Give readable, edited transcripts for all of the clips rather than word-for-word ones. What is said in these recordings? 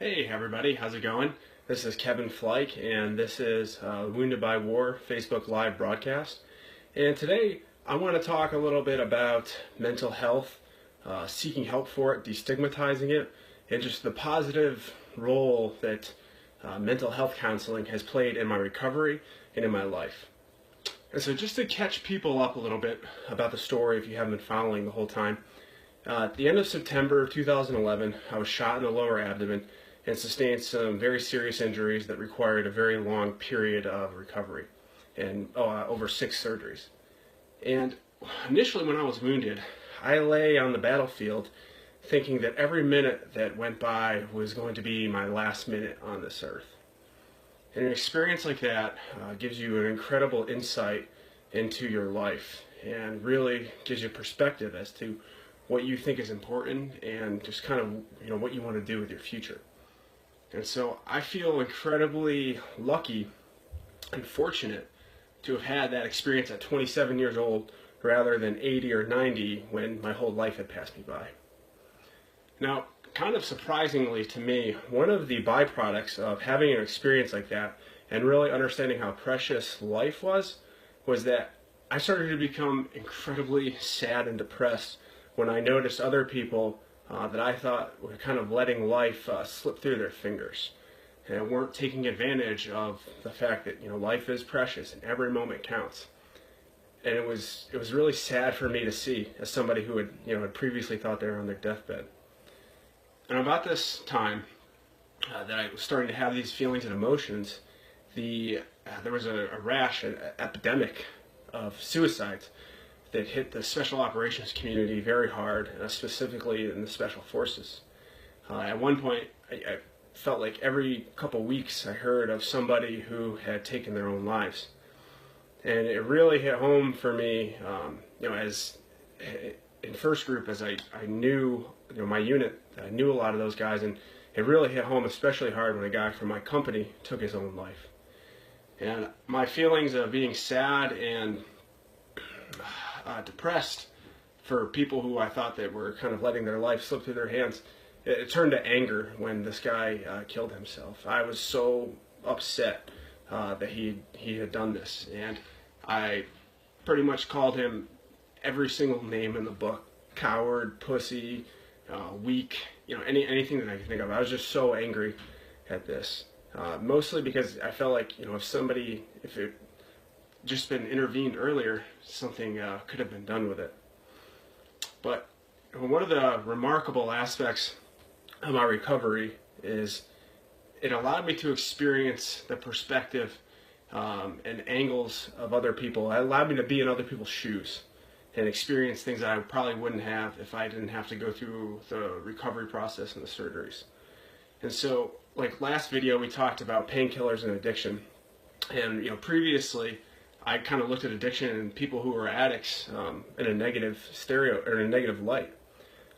Hey everybody, how's it going? This is Kevin Flike, and this is Wounded by War Facebook Live broadcast. And today I want to talk a little bit about mental health, seeking help for it, destigmatizing it, and just the positive role that mental health counseling has played in my recovery and in my life. And so just to catch people up a little bit about the story, if you haven't been following the whole time, at the end of September of 2011, I was shot in the lower abdomen and sustained some very serious injuries that required a very long period of recovery and over 6 surgeries. And initially when I was wounded, I lay on the battlefield thinking that every minute that went by was going to be my last minute on this earth. And an experience like that gives you an incredible insight into your life and really gives you perspective as to what you think is important and just kind of what you want to do with your future. And so I feel incredibly lucky and fortunate to have had that experience at 27 years old rather than 80 or 90 when my whole life had passed me by. Now, kind of surprisingly to me, one of the byproducts of having an experience like that and really understanding how precious life was that I started to become incredibly sad and depressed when I noticed other people that I thought were kind of letting life slip through their fingers and weren't taking advantage of the fact that life is precious and every moment counts. And it was really sad for me to see as somebody who had previously thought they were on their deathbed. And about this time that I was starting to have these feelings and emotions, there was a rash, an epidemic of suicides that hit the special operations community very hard, specifically in the special forces. At one point, I felt like every couple weeks I heard of somebody who had taken their own lives. And it really hit home for me, as in first group, as I knew, my unit, I knew a lot of those guys, and it really hit home especially hard when a guy from my company took his own life. And my feelings of being sad and depressed for people who I thought that were kind of letting their life slip through their hands, it turned to anger when this guy killed himself. I was so upset that he had done this, and I pretty much called him every single name in the book: coward, pussy, weak, anything that I could think of. I was just so angry at this, mostly because I felt like if it just been intervened earlier, something could have been done with it. But one of the remarkable aspects of my recovery is it allowed me to experience the perspective and angles of other people. It allowed me to be in other people's shoes and experience things that I probably wouldn't have if I didn't have to go through the recovery process and the surgeries. And so, like last video, we talked about painkillers and addiction. And previously, I kind of looked at addiction and people who were addicts in a negative light,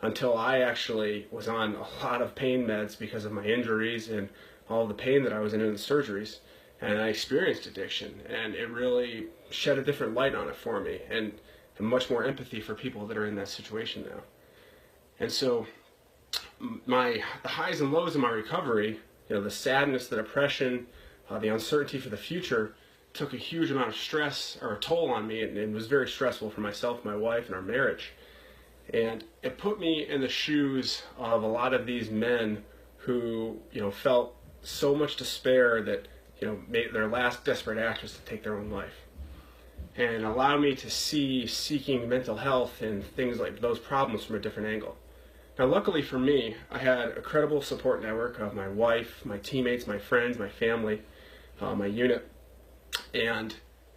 until I actually was on a lot of pain meds because of my injuries and all the pain that I was in the surgeries, and I experienced addiction, and it really shed a different light on it for me, and much more empathy for people that are in that situation now. And so the highs and lows of my recovery, the sadness, the depression, the uncertainty for the future, took a huge amount of stress or a toll on me, and it was very stressful for myself, my wife, and our marriage. And it put me in the shoes of a lot of these men who, felt so much despair that, made their last desperate act was to take their own life. And allowed me to see seeking mental health and things like those problems from a different angle. Now, luckily for me, I had a credible support network of my wife, my teammates, my friends, my family, my unit. And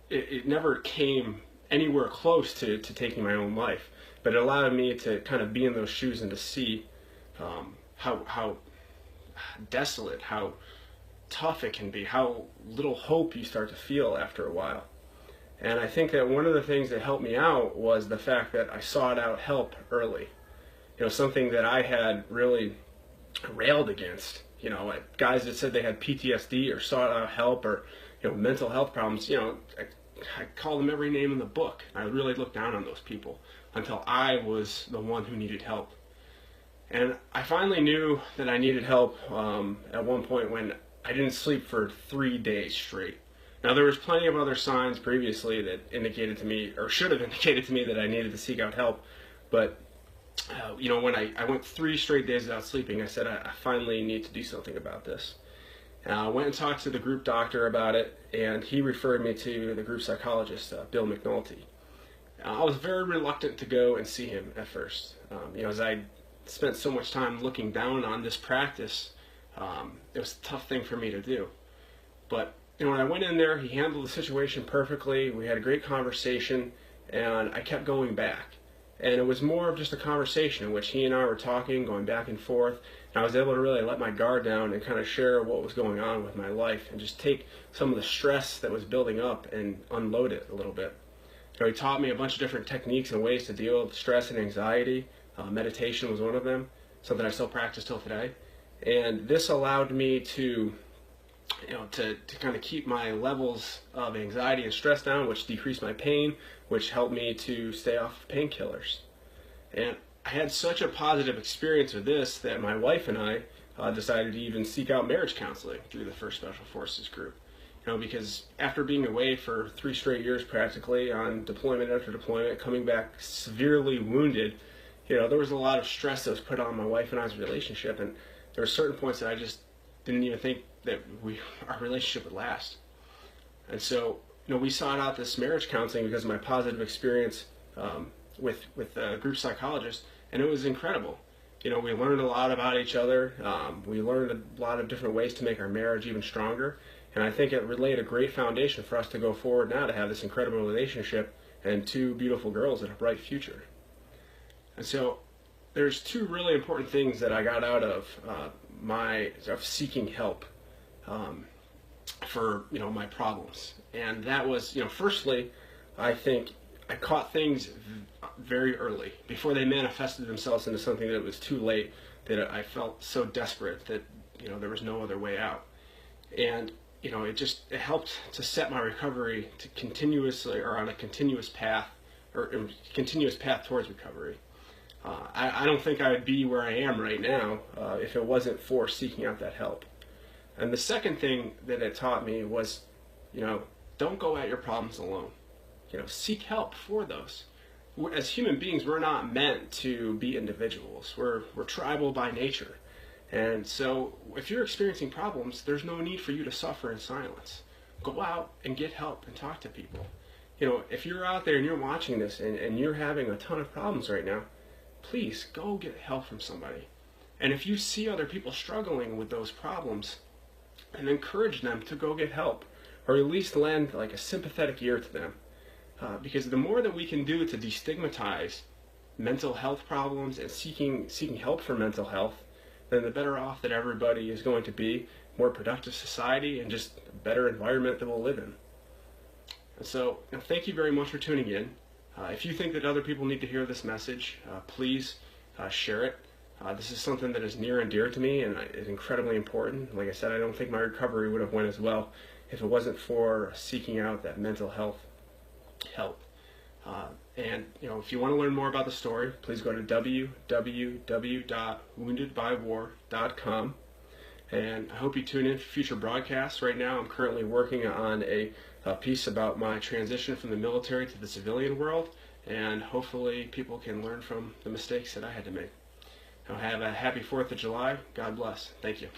it never came anywhere close to taking my own life, but it allowed me to kind of be in those shoes and to see how desolate, how tough it can be, how little hope you start to feel after a while. And I think that one of the things that helped me out was the fact that I sought out help early. Something that I had really railed against. Guys that said they had PTSD or sought out help or mental health problems, I called them every name in the book. I really looked down on those people until I was the one who needed help. And I finally knew that I needed help at one point when I didn't sleep for 3 days straight. Now, there was plenty of other signs previously that indicated to me, or should have indicated to me, that I needed to seek out help. But, when I went 3 straight days without sleeping, I said, I finally need to do something about this. I went and talked to the group doctor about it, and he referred me to the group psychologist, Bill McNulty. I was very reluctant to go and see him at first. As I spent so much time looking down on this practice, it was a tough thing for me to do. But when I went in there, he handled the situation perfectly. We had a great conversation, and I kept going back. And it was more of just a conversation in which he and I were talking, going back and forth. And I was able to really let my guard down and kind of share what was going on with my life and just take some of the stress that was building up and unload it a little bit. He taught me a bunch of different techniques and ways to deal with stress and anxiety. Meditation was one of them, something I still practice till today. And this allowed me to kind of keep my levels of anxiety and stress down, which decreased my pain, which helped me to stay off painkillers. And I had such a positive experience with this that my wife and I decided to even seek out marriage counseling through the First Special Forces group. Because after being away for 3 straight years practically on deployment after deployment, coming back severely wounded, there was a lot of stress that was put on my wife and I's relationship, and there were certain points that I just didn't even think that our relationship would last. And so, we sought out this marriage counseling because of my positive experience with a group psychologist, and it was incredible. We learned a lot about each other. We learned a lot of different ways to make our marriage even stronger, and I think it laid a great foundation for us to go forward now to have this incredible relationship and 2 beautiful girls and a bright future. And so, there's 2 really important things that I got out of seeking help for my problems. And that was, firstly, I think I caught things very early before they manifested themselves into something that was too late, that I felt so desperate that there was no other way out. And it helped to set my recovery to continuously, or on a continuous path, or a continuous path towards recovery. I don't think I would be where I am right now if it wasn't for seeking out that help. And the second thing that it taught me was, don't go at your problems alone. Seek help for those. As human beings, we're not meant to be individuals. We're tribal by nature. And so if you're experiencing problems, there's no need for you to suffer in silence. Go out and get help and talk to people. If you're out there and you're watching this and you're having a ton of problems right now, please go get help from somebody. And if you see other people struggling with those problems, and encourage them to go get help, or at least lend like a sympathetic ear to them. Because the more that we can do to destigmatize mental health problems and seeking help for mental health, then the better off that everybody is going to be, more productive society, and just a better environment that we'll live in. And so, thank you very much for tuning in. If you think that other people need to hear this message, please share it. This is something that is near and dear to me and is incredibly important. Like I said, I don't think my recovery would have went as well if it wasn't for seeking out that mental health help. And if you want to learn more about the story, please go to www.woundedbywar.com. And I hope you tune in for future broadcasts. Right now, I'm currently working on a piece about my transition from the military to the civilian world, and hopefully people can learn from the mistakes that I had to make. Now, have a happy 4th of July. God bless. Thank you.